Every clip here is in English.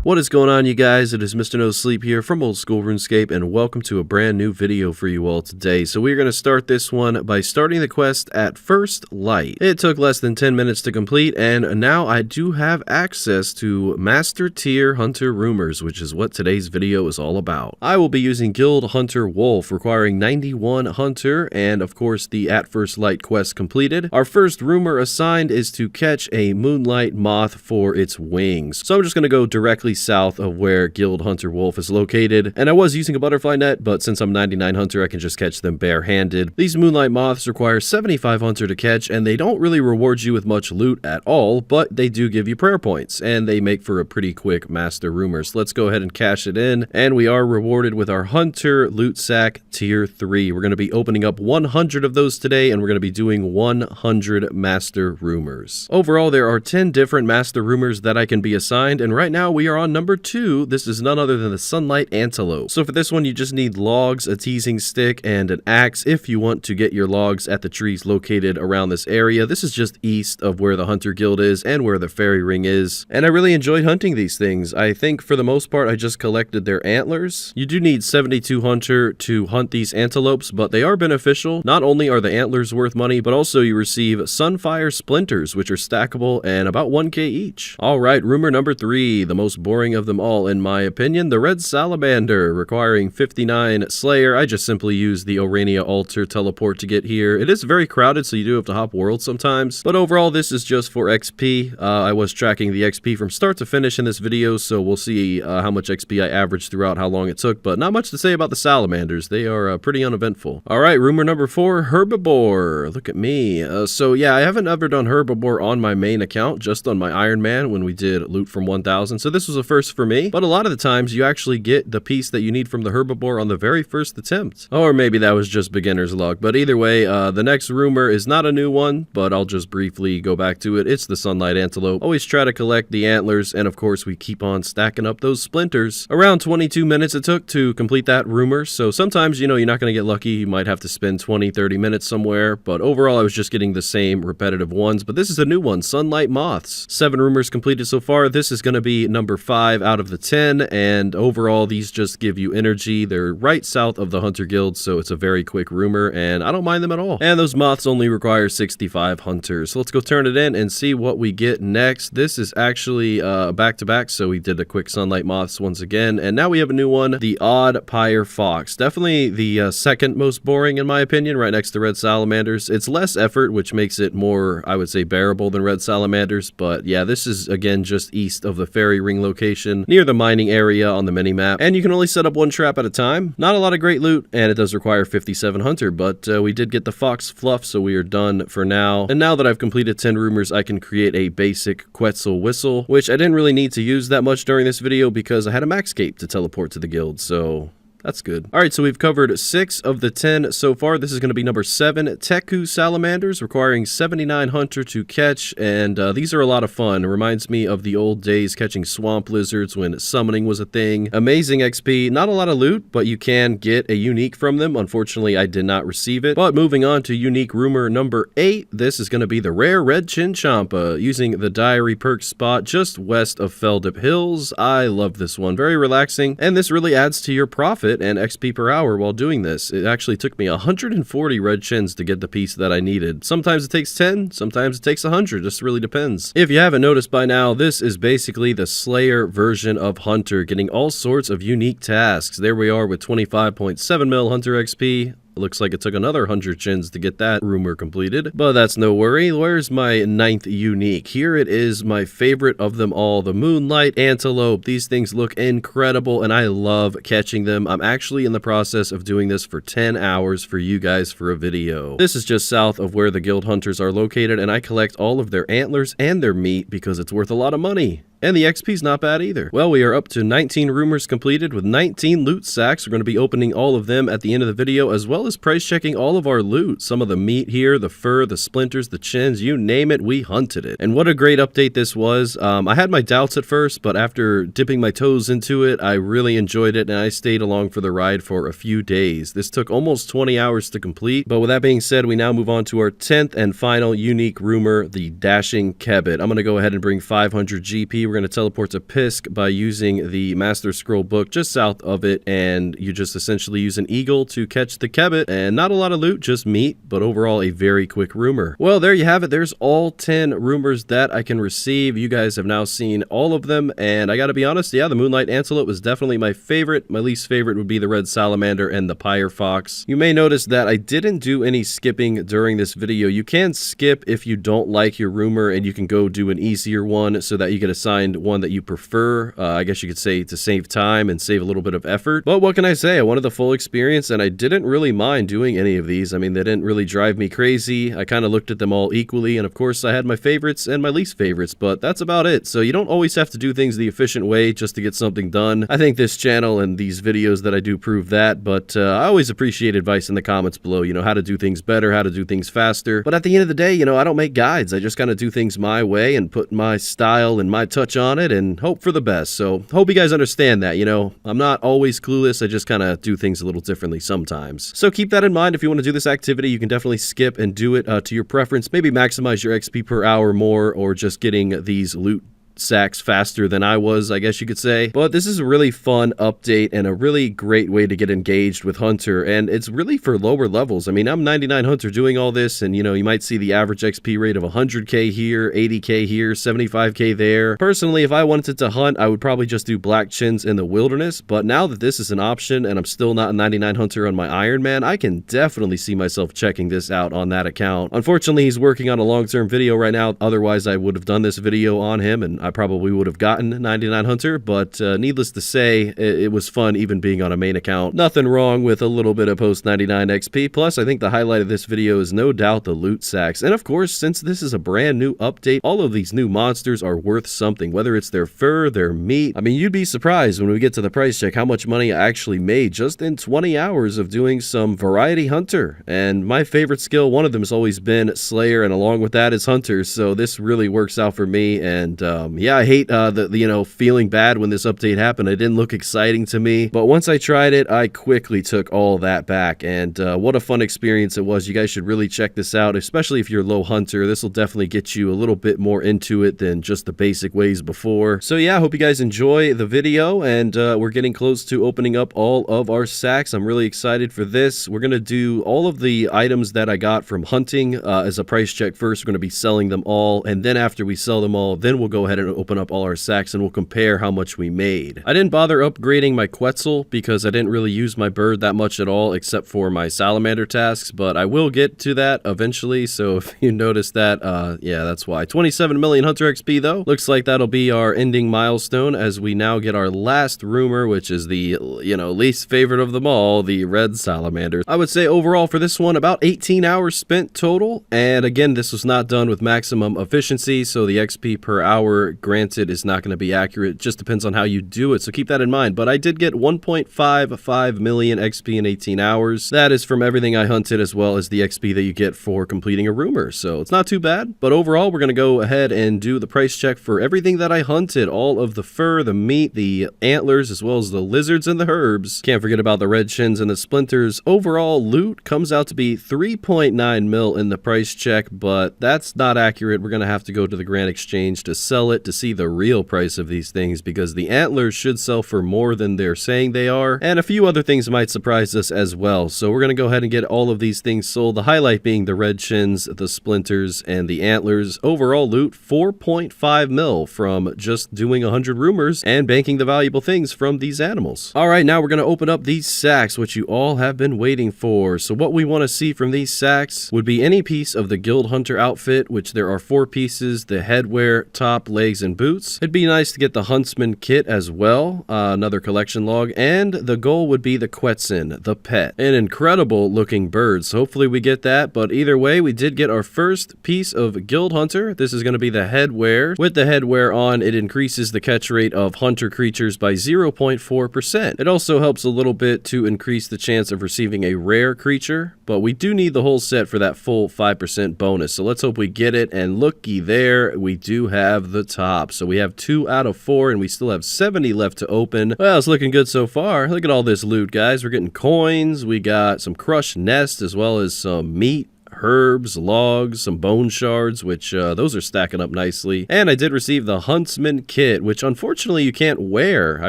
What is going on, you guys? It is Mr. No Sleep here from Old School RuneScape, and welcome to a brand new video for you all today. So we're going to start this one by starting the quest at First Light. It took less than 10 minutes to complete, and now I do have access to Master Tier Hunter Rumours, which is what today's video is all about. I will be using Guild Hunter Wolf, requiring 91 Hunter, and of course the At First Light quest completed. Our first rumor assigned is to catch a Moonlight Moth for its wings. So I'm just going to go directly south of where Guild Hunter Wolf is located, and I was using a butterfly net, but since I'm 99 Hunter, I can just catch them barehanded. These Moonlight Moths require 75 Hunter to catch, and they don't really reward you with much loot at all, but they do give you prayer points, and they make for a pretty quick Master Rumor. So let's go ahead and cash it in, and we are rewarded with our Hunter Loot Sack Tier 3. We're going to be opening up 100 of those today, and we're going to be doing 100 Master Rumors. Overall, there are 10 different Master Rumors that I can be assigned, and right now we are on number 2. This is none other than the Moonlight Antelope. So for this one, you just need logs, a teasing stick, and an axe if you want to get your logs at the trees located around this area. This is just east of where the Hunter Guild is and where the Fairy Ring is. And I really enjoyed hunting these things. I think for the most part, I just collected their antlers. You do need 72 Hunter to hunt these antelopes, but they are beneficial. Not only are the antlers worth money, but also you receive Sunfire Splinters, which are stackable and about 1k each. Alright, rumor number 3, the most boring of them all in my opinion, the Red Salamander, requiring 59 Slayer. I just simply use the Orania Altar teleport to get here. It is very crowded, so you do have to hop worlds sometimes, but overall this is just for XP. I was tracking the XP from start to finish in this video, so we'll see how much XP I averaged throughout, how long it took, but not much to say about the Salamanders. They are pretty uneventful. Alright, rumor number 4, Herbiboar. Look at me. So yeah, I haven't ever done Herbiboar on my main account, just on my Iron Man when we did loot from 1000, so this was a first for me, but a lot of the times you actually get the piece that you need from the Herbiboar on the very first attempt. Or maybe that was just beginner's luck, but either way, the next rumor is not a new one, but I'll just briefly go back to it. It's the Moonlight Antelope. Always try to collect the antlers, and of course we keep on stacking up those splinters. Around 22 minutes it took to complete that rumor, so sometimes, you know, you're not going to get lucky. You might have to spend 20-30 minutes somewhere, but overall I was just getting the same repetitive ones. But this is a new one, Moonlight Moths. 7 rumors completed so far. This is going to be number 5 out of the 10, and overall these just give you energy. They're right south of the Hunter Guild, so it's a very quick rumor, and I don't mind them at all. And those moths only require 65 hunters. So let's go turn it in and see what we get next. This is actually back-to-back, so we did the quick Moonlight Moths once again, and now we have a new one, the Odd Pyre Fox. Definitely the second most boring in my opinion, right next to Red Salamanders. It's less effort, which makes it more, I would say, bearable than Red Salamanders, but yeah, this is again just east of the Fairy Ring location, near the mining area on the mini-map, and you can only set up 1 trap at a time. Not a lot of great loot, and it does require 57 Hunter, but we did get the Fox Fluff, so we are done for now. And now that I've completed 10 rumors, I can create a basic Quetzal Whistle, which I didn't really need to use that much during this video because I had a Maxcape to teleport to the guild, so that's good. Alright, so we've covered 6 of the 10 so far. This is going to be number 7, Tecu Salamanders, requiring 79 Hunter to catch, and these are a lot of fun. It reminds me of the old days catching swamp lizards when summoning was a thing. Amazing XP, not a lot of loot, but you can get a unique from them. Unfortunately, I did not receive it. But moving on to unique rumor number 8, this is going to be the rare red Chinchompa, using the diary perk spot just west of Feldip Hills. I love this one, very relaxing, and this really adds to your profit and XP per hour while doing this. It actually took me 140 red chins to get the piece that I needed. Sometimes it takes 10, sometimes it takes 100, just really depends. If you haven't noticed by now, this is basically the Slayer version of Hunter, getting all sorts of unique tasks. There we are with 25.7 mil Hunter XP. It looks like it took another 100 chins to get that rumor completed, but that's no worry. Where's my 9th unique? Here it is, my favorite of them all, the Moonlight Antelope. These things look incredible, and I love catching them. I'm actually in the process of doing this for 10 hours for you guys for a video. This is just south of where the guild hunters are located, and I collect all of their antlers and their meat because it's worth a lot of money. And the XP's not bad either. Well, we are up to 19 rumors completed with 19 loot sacks. We're going to be opening all of them at the end of the video, as well as price checking all of our loot. Some of the meat here, the fur, the splinters, the chins, you name it, we hunted it. And what a great update this was. I had my doubts at first, but after dipping my toes into it, I really enjoyed it, and I stayed along for the ride for a few days. This took almost 20 hours to complete, but with that being said, we now move on to our 10th and final unique rumor, the Dashing Kebbit. I'm going to go ahead and bring 500 GP. We're we're going to teleport to Pisk by using the Master Scroll book just south of it, and you just essentially use an eagle to catch the Kebbit, and not a lot of loot, just meat, but overall a very quick rumor. Well, there you have it. There's all 10 rumors that I can receive. You guys have now seen all of them, and I gotta be honest, yeah, the Moonlight Antelope was definitely my favorite. My least favorite would be the Red Salamander and the Pyre Fox. You may notice that I didn't do any skipping during this video. You can skip if you don't like your rumor, and you can go do an easier one so that you get assigned one that you prefer. I guess you could say to save time and save a little bit of effort. But what can I say? I wanted the full experience, and I didn't really mind doing any of these. I mean, they didn't really drive me crazy. I kind of looked at them all equally, and of course I had my favorites and my least favorites, but that's about it. So you don't always have to do things the efficient way just to get something done. I think this channel and these videos that I do prove that, but I always appreciate advice in the comments below, you know, how to do things better, how to do things faster. But at the end of the day, you know, I don't make guides. I just kind of do things my way and put my style and my touch on it and hope for the best. So hope you guys understand that, you know, I'm not always clueless. I just kind of do things a little differently sometimes. So keep that in mind. If you want to do this activity, you can definitely skip and do it to your preference. Maybe maximize your XP per hour more, or just getting these loot sacks faster than I was, I guess you could say. But this is a really fun update and a really great way to get engaged with Hunter, and it's really for lower levels. I mean, I'm 99 Hunter doing all this, and you know, you might see the average XP rate of 100k here, 80k here, 75k there. Personally, if I wanted to hunt, I would probably just do black chins in the wilderness, but now that this is an option and I'm still not a 99 Hunter on my Iron Man, I can definitely see myself checking this out on that account. Unfortunately, he's working on a long-term video right now, otherwise I would have done this video on him, and I probably would have gotten 99 Hunter, but needless to say, it was fun even being on a main account. Nothing wrong with a little bit of post 99 XP. Plus, I think the highlight of this video is no doubt the loot sacks. And of course, since this is a brand new update, all of these new monsters are worth something, whether it's their fur, their meat. I mean, you'd be surprised when we get to the price check how much money I actually made just in 20 hours of doing some variety hunter. And my favorite skill, one of them has always been Slayer, and along with that is Hunter, so this really works out for me. And yeah, I hate the you know, feeling bad when this update happened. It didn't look exciting to me, but once I tried it, I quickly took all that back, and what a fun experience it was. You guys should really check this out, especially if you're low Hunter. This will definitely get you a little bit more into it than just the basic ways before. So yeah, I hope you guys enjoy the video, and we're getting close to opening up all of our sacks. I'm really excited for this. We're gonna do all of the items that I got from hunting as a price check first. We're gonna be selling them all, and then after we sell them all, then we'll go ahead and open up all our sacks and we'll compare how much we made. I didn't bother upgrading my Quetzal because I didn't really use my bird that much at all except for my salamander tasks, but I will get to that eventually. So if you notice that, yeah, that's why. 27 million Hunter XP though. Looks like that'll be our ending milestone as we now get our last rumor, which is the, you know, least favorite of them all, the Red Salamander. I would say overall for this one, about 18 hours spent total. And again, this was not done with maximum efficiency, so the XP per hour granted is not going to be accurate. It just depends on how you do it, so keep that in mind. But I did get 1.55 million XP in 18 hours. That is from everything I hunted, as well as the XP that you get for completing a rumor, so it's not too bad. But overall, we're going to go ahead and do the price check for everything that I hunted. All of the fur, the meat, the antlers, as well as the lizards and the herbs. Can't forget about the red chins and the splinters. Overall loot comes out to be 3.9 mil in the price check, but that's not accurate. We're going to have to go to the Grand Exchange to sell it to see the real price of these things, because the antlers should sell for more than they're saying they are, and a few other things might surprise us as well. So we're going to go ahead and get all of these things sold, the highlight being the red chins, the splinters, and the antlers. Overall loot 4.5 mil from just doing 100 rumors and banking the valuable things from these animals. All right, now we're going to open up these sacks, which you all have been waiting for. So what we want to see from these sacks would be any piece of the Guild Hunter outfit, which there are 4 pieces: the headwear, top, legs, and boots. It'd be nice to get the Huntsman kit as well, another collection log, and the goal would be the Quetzal, the pet. An incredible looking bird, so hopefully we get that. But either way, we did get our first piece of Guild Hunter. This is going to be the headwear. With the headwear on, it increases the catch rate of hunter creatures by 0.4%. It also helps a little bit to increase the chance of receiving a rare creature, but we do need the whole set for that full 5% bonus. So let's hope we get it, and looky there, we do have the top. So we have 2 out of 4, and we still have 70 left to open. Well, it's looking good so far. Look at all this loot, guys. We're getting coins. We got some crushed nests, as well as some meat, herbs, logs, some bone shards, which those are stacking up nicely. And I did receive the Huntsman kit, which unfortunately you can't wear. I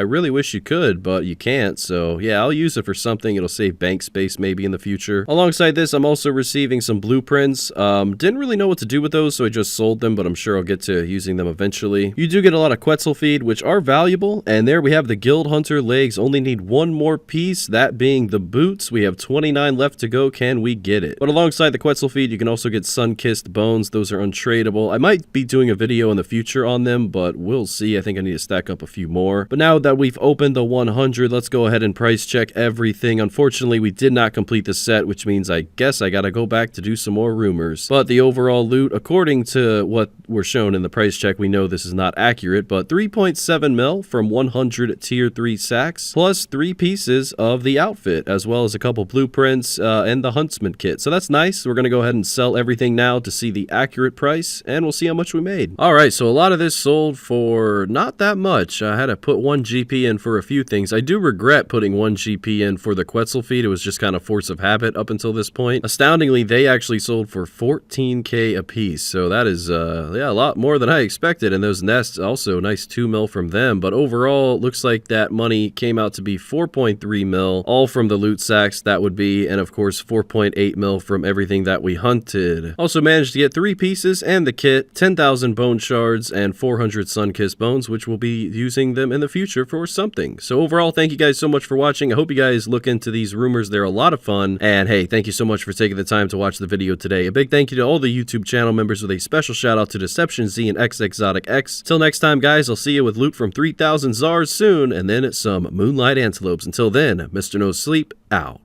really wish you could, but you can't. So yeah, I'll use it for something. It'll save bank space maybe in the future. Alongside this, I'm also receiving some blueprints. Didn't really know what to do with those, so I just sold them, but I'm sure I'll get to using them eventually. You do get a lot of Quetzal feed, which are valuable. And there we have the Guild Hunter legs. Only need one more piece, that being the boots. We have 29 left to go. Can we get it? But alongside the Quetzal feed, you can also get sun-kissed bones. Those are untradeable. I might be doing a video in the future on them, but we'll see. I think I need to stack up a few more. But now that we've opened the 100, let's go ahead and price check everything. Unfortunately, we did not complete the set, which means I guess I gotta go back to do some more rumors. But the overall loot, according to what we're shown in the price check, we know this is not accurate, but 3.7 mil from 100 tier 3 sacks, plus 3 pieces of the outfit, as well as a couple blueprints and the Huntsman kit. So that's nice. We're gonna go ahead and sell everything now to see the accurate price, and we'll see how much we made. Alright, so a lot of this sold for not that much. I had to put 1 GP in for a few things. I do regret putting 1 GP in for the Quetzal feed. It was just kind of force of habit up until this point. Astoundingly, they actually sold for 14k a piece, so that is yeah, a lot more than I expected. And those nests also nice 2 mil from them, but overall looks like that money came out to be 4.3 mil, all from the loot sacks that would be, and of course 4.8 mil from everything that we hunted. Also managed to get 3 pieces and the kit, 10,000 bone shards, and 400 sun-kissed bones, which we'll be using them in the future for something. So overall, thank you guys so much for watching. I hope you guys look into these rumors. They're a lot of fun. And hey, thank you so much for taking the time to watch the video today. A big thank you to all the YouTube channel members, with a special shout out to Deception Z and Exotic X. Till next time, guys, I'll see you with loot from 3,000 Zars soon, and then some Moonlight Antelopes. Until then, Mr. No Sleep, out.